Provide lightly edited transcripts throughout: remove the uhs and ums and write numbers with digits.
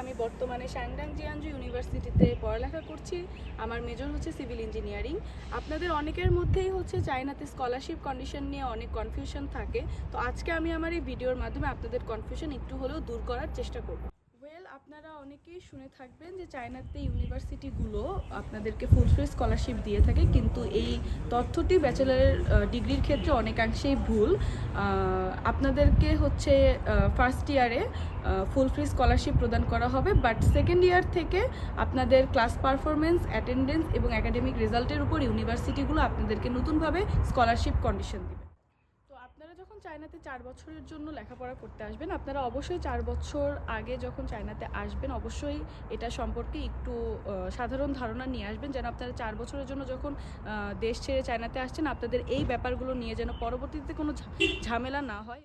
আমি বর্তমানে শাংডাং জিয়ানজু ইউনিভার্সিটিতে পড়ালেখা করছি। আমার মেজর হচ্ছে সিভিল ইঞ্জিনিয়ারিং। আপনাদের অনেকের মধ্যেই হচ্ছে চায়নাতে স্কলারশিপ কন্ডিশন নিয়ে অনেক কনফিউশন থাকে। তো আজকে আমি আমার এই ভিডিওর মাধ্যমে আপনাদের কনফিউশন একটু হলেও দূর করার চেষ্টা করব। আপনারা অনেকেই শুনে থাকবেন যে চায়নাতে ইউনিভার্সিটিগুলো আপনাদেরকে ফুল ফ্রি স্কলারশিপ দিয়ে থাকে, কিন্তু এই তথ্যটি ব্যাচেলারের ডিগ্রির ক্ষেত্রে অনেকাংশেই ভুল। আপনাদেরকে হচ্ছে ফার্স্ট ইয়ারে ফুল ফ্রি স্কলারশিপ প্রদান করা হবে, বাট সেকেন্ড ইয়ার থেকে আপনাদের ক্লাস পারফরমেন্স, অ্যাটেন্ডেন্স এবং একাডেমিক রেজাল্টের উপর ইউনিভার্সিটিগুলো আপনাদেরকে নতুনভাবে স্কলারশিপ কন্ডিশন দেবে। আপনারা যখন চায়নাতে 4 বছরের জন্য লেখাপড়া করতে আসবেন, আপনারা অবশ্যই 4 বছর আগে যখন চায়নাতে আসবেন অবশ্যই এটা সম্পর্কে একটু সাধারণ ধারণা নিয়ে আসবেন, যেন আপনারা 4 বছরের জন্য যখন দেশ ছেড়ে চায়নাতে আসছেন আপনাদের এই ব্যাপারগুলো নিয়ে যেন পরবর্তীতে কোনো ঝামেলা না হয়।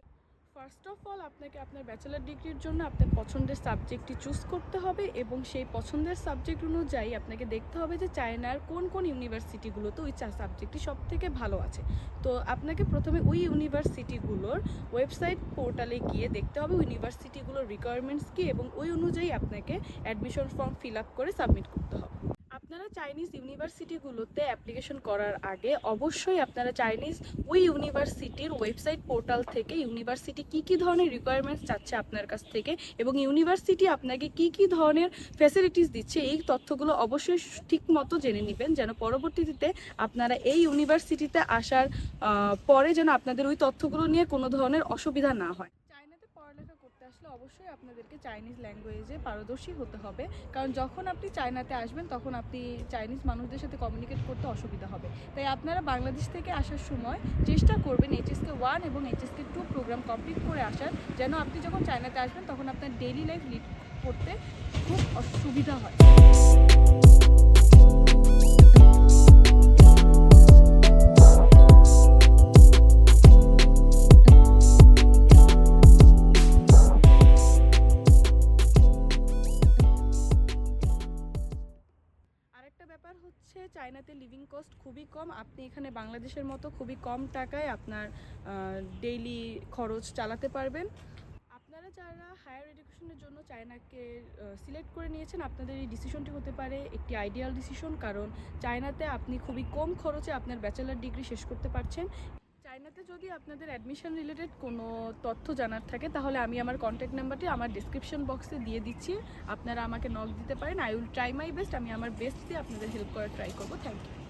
ফার্স্ট অফ অল আপনাকে আপনার ব্যাচেলার ডিগ্রির জন্য আপনার পছন্দের সাবজেক্টটি চুজ করতে হবে এবং সেই পছন্দের সাবজেক্ট অনুযায়ী আপনাকে দেখতে হবে যে চায়নার কোন কোন ইউনিভার্সিটিগুলোতে ওই সাবজেক্টটি সব থেকে ভালো আছে। তো আপনাকে প্রথমে ওই ইউনিভার্সিটিগুলোর ওয়েবসাইট পোর্টালে গিয়ে দেখতে হবে ইউনিভার্সিটিগুলোর রিকোয়ারমেন্টস কী এবং ওই অনুযায়ী আপনাকে অ্যাডমিশন ফর্ম ফিল আপ করে সাবমিট করতে হবে। আপনারা চাইনিজ ইউনিভার্সিটিগুলোতে অ্যাপ্লিকেশন করার আগে অবশ্যই আপনারা চাইনিজ ওই ইউনিভার্সিটির ওয়েবসাইট পোর্টাল থেকে ইউনিভার্সিটি কী ধরনের রিকোয়ারমেন্টস চাচ্ছে আপনার কাছ থেকে এবং ইউনিভার্সিটি আপনাকে কী ধরনের ফ্যাসিলিটিস দিচ্ছে এই তথ্যগুলো অবশ্যই ঠিক মতো জেনে নেবেন, যেন পরবর্তীতে আপনারা এই ইউনিভার্সিটিতে আসার পরে যেন আপনাদের ওই তথ্যগুলো নিয়ে কোনো ধরনের অসুবিধা না হয়। পড়ালেখা করতে আসলে অবশ্যই আপনাদেরকে চাইনিজ ল্যাঙ্গুয়েজে পারদর্শী হতে হবে, কারণ যখন আপনি চায়নাতে আসবেন তখন আপনি চাইনিজ মানুষদের সাথে কমিউনিকেট করতে অসুবিধা হবে। তাই আপনারা বাংলাদেশ থেকে আসার সময় চেষ্টা করবেন HSK 1 এবং HSK 2 প্রোগ্রাম কমপ্লিট করে আসার, যেন আপনি যখন চায়নাতে আসবেন তখন আপনার ডেইলি লাইফ লিড করতে খুব অসুবিধা হয়। ব্যাপার হচ্ছে চায়নাতে লিভিং কস্ট খুবই কম। আপনি এখানে বাংলাদেশের মতো খুবই কম টাকায় আপনার ডেইলি খরচ চালাতে পারবেন। আপনারা যারা হায়ার এডুকেশনের জন্য চায়নাকে সিলেক্ট করে নিয়েছেন আপনাদের এই ডিসিশনটি হতে পারে একটি আইডিয়াল ডিসিশন, কারণ চায়নাতে আপনি খুবই কম খরচে আপনার ব্যাচেলার ডিগ্রি শেষ করতে পারছেন। চায়নাতে যদি আপনাদের অ্যাডমিশন রিলেটেড কোনো তথ্য জানার থাকে তাহলে আমি আমার কন্ট্যাক্ট নাম্বারটি আমার ডিসক্রিপশন বক্সে দিয়ে দিচ্ছি, আপনারা আমাকে নক দিতে পারেন। I will try my best, আমি আমার বেস্ট দিয়ে আপনাদের হেল্প করার ট্রাই করবো। Thank you.